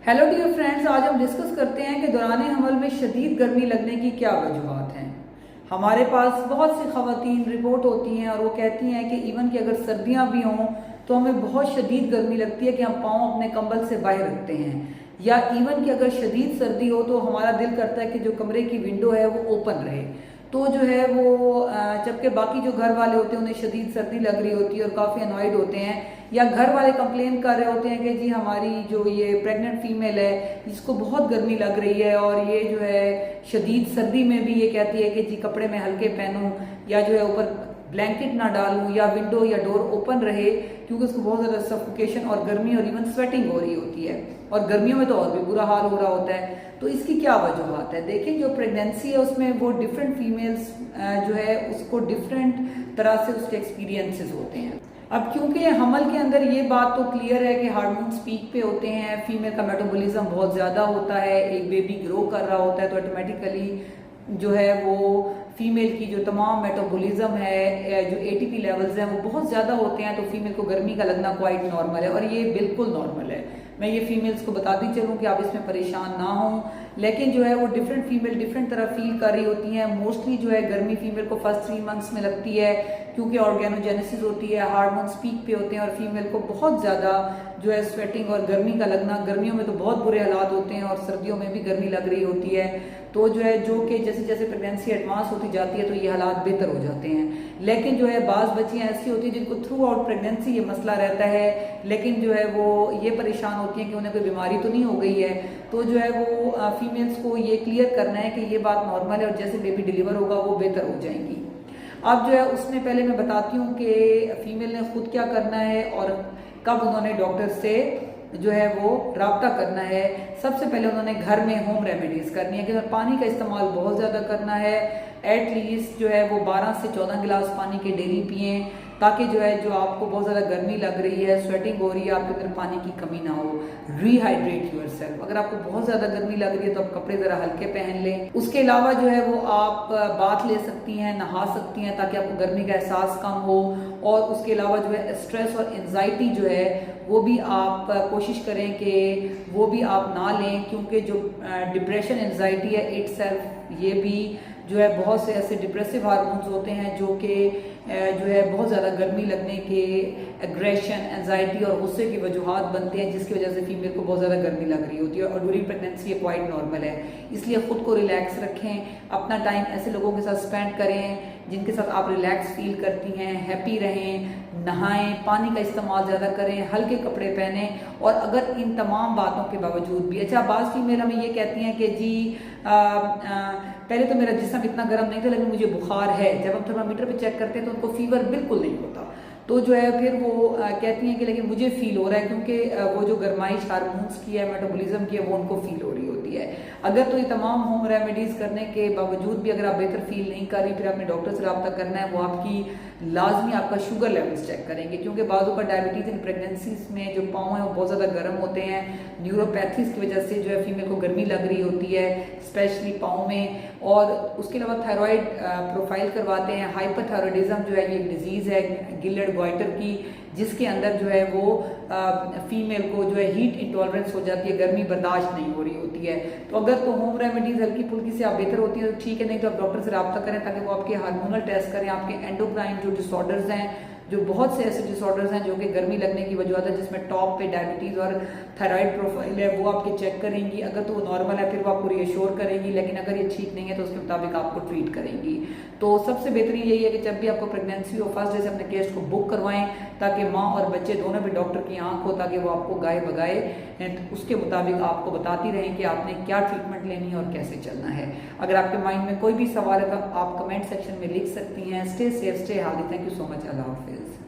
Hello dear friends, आज हम discuss करते हैं कि दौरान हमल में शदीद गर्मी लगने की क्या वजूहत हैं। हमारे पास बहुत सी ख़वातीन रिपोर्ट होती हैं और वो कहती हैं कि इवन कि अगर सर्दियां भी हों तो हमें बहुत शदीद गर्मी लगती है कि हम पाँव अपने कंबल से बाहर रखते हैं, या इवन कि अगर शदीद सर्दी हो तो हमारा दिल करता है कि जो कमरे की विंडो है वो ओपन रहे। तो जो है वो जबकि बाकी जो घर वाले होते हैं उन्हें शदीद सर्दी लग रही होती है और काफ़ी अनॉयड होते हैं, या घर वाले कंप्लेन कर रहे होते हैं कि जी हमारी जो ये प्रेग्नेंट फीमेल है इसको बहुत गर्मी लग रही है और ये जो है शदीद सर्दी में भी ये कहती है कि जी कपड़े में हल्के पहनूं या जो है ऊपर ब्लैंकेट ना डालूं या विंडो या डोर ओपन रहे, क्योंकि उसको बहुत ज़्यादा सफोकेशन और गर्मी और इवन स्वेटिंग हो रही होती है और गर्मियों में तो और भी बुरा हाल हो रहा होता है। तो इसकी क्या वजूहत है? देखिए, जो प्रेगनेंसी है उसमें वो डिफरेंट फीमेल्स जो है उसको डिफरेंट तरह से उसके एक्सपीरियंसेस होते हैं। अब क्योंकि हमल के अंदर ये बात तो क्लियर है कि हार्मोन्स पीक पे होते हैं, फीमेल का मेटाबॉलिज्म बहुत ज़्यादा होता है, एक बेबी ग्रो कर रहा होता है, तो ऑटोमेटिकली जो है वो फीमेल की जो तमाम मेटाबॉलिज्म है, जो एटीपी लेवल्स हैं वो बहुत ज़्यादा होते हैं, तो फीमेल को गर्मी का लगना क्वाइट नॉर्मल है और ये बिल्कुल नॉर्मल है। मैं ये फीमेल्स को बताती चलूँ कि आप इसमें परेशान ना हों, लेकिन जो है वो डिफरेंट फीमेल डिफरेंट तरह फील कर रही होती हैं। मोस्टली जो है गर्मी फीमेल को फर्स्ट 3 मंथ्स में लगती है क्योंकि ऑर्गेनोजेनेसिस होती है, हार्मोन्स पीक पे होते हैं और फीमेल को बहुत ज़्यादा जो है स्वेटिंग और गर्मी का लगना, गर्मियों में तो बहुत बुरे हालात होते हैं और सर्दियों में भी गर्मी लग रही होती है। तो जो है जो कि जैसे जैसे प्रेगनेंसी एडवांस होती जाती है तो ये हालात बेहतर हो जाते हैं। लेकिन जो है बाज़ बच्चियाँ ऐसी होती हैं जिनको थ्रू आउट प्रेगनेंसी ये मसला रहता है, लेकिन जो है वो ये परेशान होती हैं कि उन्हें कोई बीमारी तो नहीं हो गई है। तो जो है वो फीमेल्स को ये क्लियर करना है कि ये बात नॉर्मल है और जैसे बेबी डिलीवर होगा वो बेहतर हो जाएंगी। अब जो है उसमें पहले मैं बताती हूँ कि फीमेल ने खुद क्या करना है और कब उन्होंने डॉक्टर से जो है वो रब्ता करना है। सबसे पहले उन्होंने घर में होम रेमेडीज करनी है कि पानी का इस्तेमाल बहुत ज़्यादा करना है। एटलीस्ट जो है वो 12 से 14 गिलास पानी के डेली पिए, ताकि जो है जो आपको बहुत ज़्यादा गर्मी लग रही है, स्वेटिंग हो रही है, आपके अंदर पानी की कमी ना हो। रीहाइड्रेट योरसेल्फ। अगर आपको बहुत ज़्यादा गर्मी लग रही है तो आप कपड़े ज़रा हल्के पहन लें। उसके अलावा जो है वो आप बाथ ले सकती हैं, नहा सकती हैं, ताकि आपको गर्मी का एहसास कम हो। और उसके अलावा जो है स्ट्रेस और एंजाइटी जो है वो भी आप कोशिश करें कि वो भी आप ना लें, क्योंकि जो डिप्रेशन एंजाइटी है इटसेल्फ ये भी जो है बहुत से ऐसे डिप्रेसिव हार्मोन्स होते हैं जो कि जो है बहुत ज़्यादा गर्मी लगने के एग्रेशन, एंजाइटी और गुस्से की वजूहत बनते हैं, जिसकी वजह से फीमेल को बहुत ज़्यादा गर्मी लग रही होती है। और ड्यूरिंग प्रेगनेंसी ये क्वाइट नॉर्मल है, इसलिए ख़ुद को रिलैक्स रखें, अपना टाइम ऐसे लोगों के साथ स्पेंड करें जिनके साथ आप रिलैक्स फील करती हैं, हैप्पी रहें, नहाएं, पानी का इस्तेमाल ज़्यादा करें, हल्के कपड़े पहनें। और अगर इन तमाम बातों के बावजूद भी अच्छा बाज़ फीमेल हमें ये कहती हैं कि जी पहले तो मेरा जिस्म इतना गर्म नहीं था लेकिन मुझे बुखार है, जब हम थर्मामीटर पे चेक करते हैं तो उनको फीवर बिल्कुल नहीं होता। तो जो है फिर वो कहती हैं कि लेकिन मुझे फील हो रहा है, क्योंकि वो जो गर्माइश हार्मोन्स की है, मेटाबॉलिज्म की है, वो उनको फील हो रही होती है। अगर तो ये तमाम होम रेमेडीज़ करने के बावजूद भी अगर आप बेहतर फील नहीं कर रही, फिर आपने डॉक्टर से रब्ता करना है। वो आपकी लाजमी आपका शुगर लेवल्स चेक करेंगे, क्योंकि बाज़ों का डायबिटीज़ इन प्रेगनेंसीज में जो पाँव हैं वो बहुत ज़्यादा गर्म होते हैं। न्यूरोपैथीज की वजह से जो है फीमेल को गर्मी लग रही होती है, स्पेशली पाँव में। और उसके अलावा थायराइड प्रोफाइल करवाते हैं। हाइपरथायरॉयडिज्म जो है ये एक डिजीज़ है गिलेड गॉइटर की, जिसके अंदर जो है वो फीमेल को जो है हीट इंटॉलरेंस हो जाती है, गर्मी बर्दाश्त नहीं हो रही होती है। तो अगर तो होम रेमेडीज हल्की फुल्की से आप बेहतर होती है तो ठीक है, नहीं तो आप डॉक्टर से रब्ता करें ताकि वो आपके हार्मोनल टेस्ट करें, आपके एंडोक्राइन जो डिसऑर्डर्स हैं, जो बहुत से ऐसे डिसऑर्डर्स हैं जो कि गर्मी लगने की वजह है, जिसमें टॉप पे डायबिटीज़ और थायराइड प्रोफाइल है, वो आपके चेक करेंगी। अगर तो वो नॉर्मल है फिर वो आपको रीअश्योर करेंगी, लेकिन अगर ये ठीक नहीं है तो उसके मुताबिक आपको ट्रीट करेंगी। तो सबसे बेहतरीन यही है कि जब भी आपको प्रेगनेंसी हो फर्स्ट डे से अपने केस को बुक करवाएं, ताकि माँ और बच्चे दोनों भी डॉक्टर की आंख हो, ताकि वो आपको गाय बगाए उसके मुताबिक आपको बताती रहें कि आपने क्या ट्रीटमेंट लेनी है और कैसे चलना है। अगर आपके माइंड में कोई भी सवाल है तो आप कमेंट सेक्शन में लिख सकती हैं। Stay safe, stay healthy. Thank you so much. अल्लाह हाफिज़।